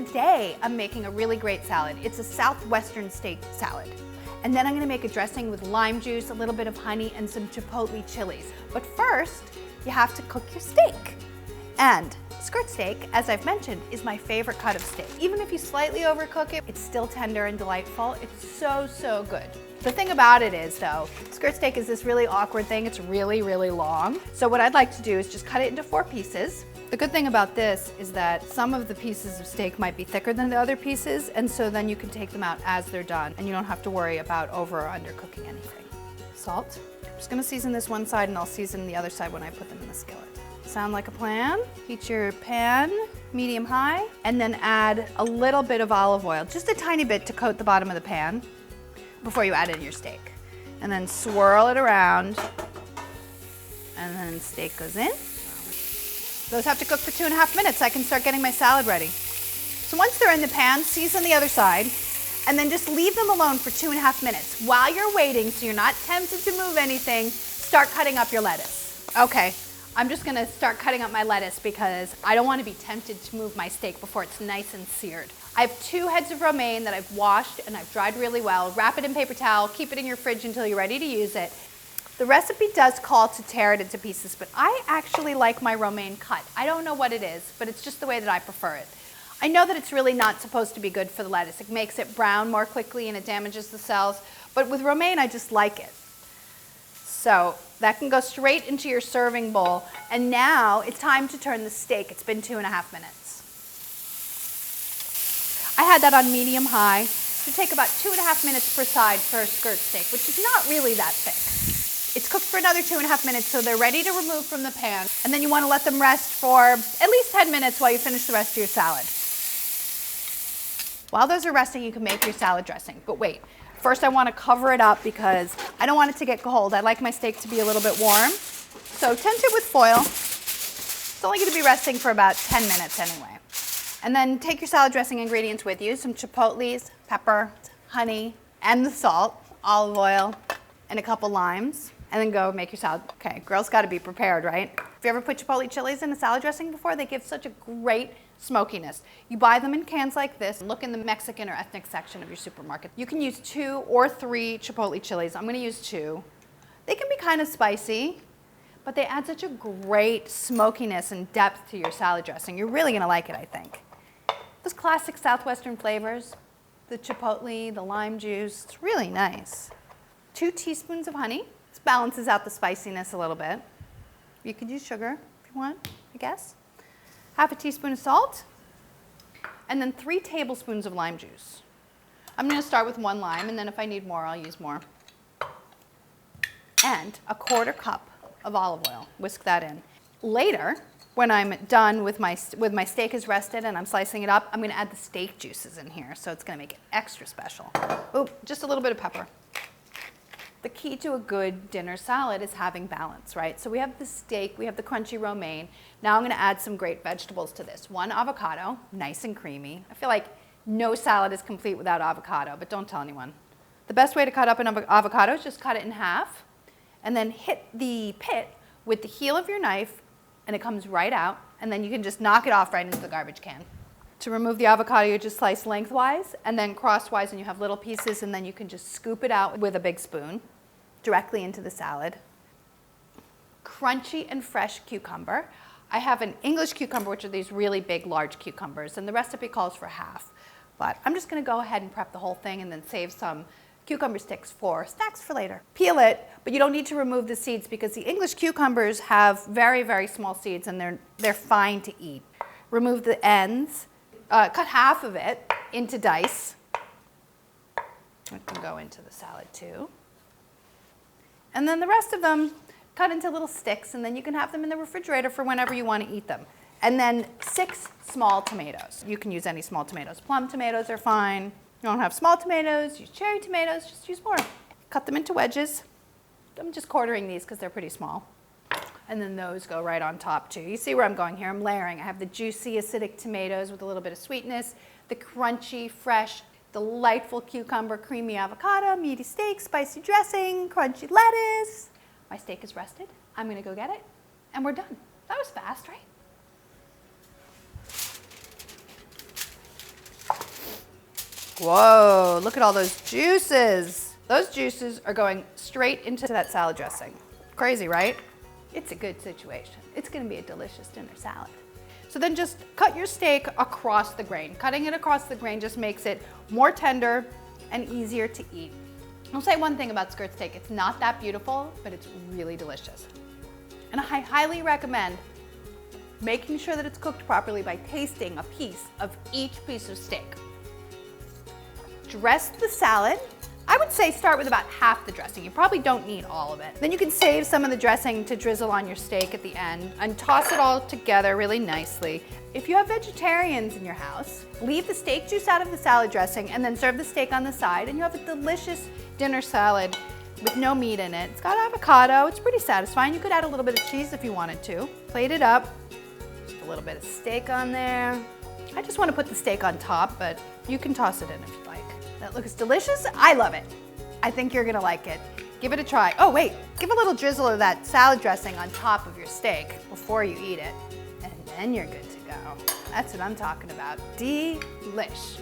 today I'm making a really great salad. It's a southwestern steak salad. And then I'm gonna make a dressing with lime juice, a little bit of honey, and some chipotle chilies. But first, you have to cook your steak. And skirt steak, as I've mentioned, is my favorite cut of steak. Even if you slightly overcook it, it's still tender and delightful. It's so, so good. The thing about it is, though, skirt steak is this really awkward thing. It's really, really long. So what I'd like to do is just cut it into 4 pieces. The good thing about this is that some of the pieces of steak might be thicker than the other pieces, and so then you can take them out as they're done, and you don't have to worry about over or under cooking anything. Salt. I'm just gonna season this one side, and I'll season the other side when I put them in the skillet. Sound like a plan? Heat your pan, medium-high, and then add a little bit of olive oil, just a tiny bit to coat the bottom of the pan before you add in your steak. And then swirl it around, and then steak goes in. Those have to cook for 2.5 minutes. I can start getting my salad ready. So once they're in the pan, season the other side, and then just leave them alone for 2.5 minutes. While you're waiting, so you're not tempted to move anything, start cutting up your lettuce. Okay, I'm just gonna start cutting up my lettuce because I don't wanna be tempted to move my steak before it's nice and seared. I have 2 heads of romaine that I've washed and I've dried really well. Wrap it in paper towel, keep it in your fridge until you're ready to use it. The recipe does call to tear it into pieces, but I actually like my romaine cut. I don't know what it is, but it's just the way that I prefer it. I know that it's really not supposed to be good for the lettuce. It makes it brown more quickly and it damages the cells, but with romaine, I just like it. So that can go straight into your serving bowl, and now it's time to turn the steak. It's been 2.5 minutes. I had that on medium-high. It should take about 2.5 minutes per side for a skirt steak, which is not really that thick. It's cooked for another 2.5 minutes, so they're ready to remove from the pan. And then you want to let them rest for at least 10 minutes while you finish the rest of your salad. While those are resting, you can make your salad dressing. But wait, first I want to cover it up because I don't want it to get cold. I like my steak to be a little bit warm. So tent it with foil. It's only going to be resting for about 10 minutes anyway. And then take your salad dressing ingredients with you, some chipotles, pepper, honey, and the salt, olive oil, and a couple limes. And then go make your salad. Okay, girls got to be prepared, right? Have you ever put chipotle chilies in a salad dressing before? They give such a great smokiness. You buy them in cans like this. Look in the Mexican or ethnic section of your supermarket. You can use 2 or 3 chipotle chilies. I'm going to use 2. They can be kind of spicy, but they add such a great smokiness and depth to your salad dressing. You're really going to like it, I think. Those classic southwestern flavors, the chipotle, the lime juice, it's really nice. 2 teaspoons of honey. This balances out the spiciness a little bit. You could use sugar if you want, I guess. Half a teaspoon of salt, and then 3 tablespoons of lime juice. I'm going to start with 1 lime, and then if I need more, I'll use more. And a 1/4 cup of olive oil. Whisk that in. Later, when I'm done with my steak is rested and I'm slicing it up, I'm going to add the steak juices in here, so it's going to make it extra special. Oh, just a little bit of pepper. The key to a good dinner salad is having balance, right? So we have the steak, we have the crunchy romaine. Now I'm gonna add some great vegetables to this. 1 avocado, nice and creamy. I feel like no salad is complete without avocado, but don't tell anyone. The best way to cut up an avocado is just cut it in half and then hit the pit with the heel of your knife and it comes right out, and then you can just knock it off right into the garbage can. To remove the avocado, you just slice lengthwise and then crosswise, and you have little pieces, and then you can just scoop it out with a big spoon directly into the salad. Crunchy and fresh cucumber. I have an English cucumber, which are these really big, large cucumbers, and the recipe calls for half. But I'm just gonna go ahead and prep the whole thing and then save some cucumber sticks for snacks for later. Peel it, but you don't need to remove the seeds because the English cucumbers have very, very small seeds and they're fine to eat. Remove the ends, cut half of it into dice. It can go into the salad too. And then the rest of them cut into little sticks, and then you can have them in the refrigerator for whenever you want to eat them. And then 6 small tomatoes. You can use any small tomatoes. Plum tomatoes are fine. You don't have small tomatoes, use cherry tomatoes, just use more. Cut them into wedges. I'm just quartering these because they're pretty small. And then those go right on top too. You see where I'm going here. I'm layering. I have the juicy, acidic tomatoes with a little bit of sweetness, the crunchy, fresh, delightful cucumber, creamy avocado, meaty steak, spicy dressing, crunchy lettuce. My steak is rested. I'm going to go get it, and we're done. That was fast, right? Whoa, look at all those juices. Those juices are going straight into that salad dressing. Crazy, right? It's a good situation. It's gonna be a delicious dinner salad. So then just cut your steak across the grain. Cutting it across the grain just makes it more tender and easier to eat. I'll say one thing about skirt steak. It's not that beautiful, but it's really delicious. And I highly recommend making sure that it's cooked properly by tasting a piece of each piece of steak. Dress the salad. I would say start with about half the dressing. You probably don't need all of it. Then you can save some of the dressing to drizzle on your steak at the end and toss it all together really nicely. If you have vegetarians in your house, leave the steak juice out of the salad dressing and then serve the steak on the side, and you have a delicious dinner salad with no meat in it. It's got avocado. It's pretty satisfying. You could add a little bit of cheese if you wanted to. Plate it up. Just a little bit of steak on there. I just want to put the steak on top, but you can toss it in if you'd like. That looks delicious. I love it. I think you're gonna like it. Give it a try. Oh wait, give a little drizzle of that salad dressing on top of your steak before you eat it, and then you're good to go. That's what I'm talking about. Delish.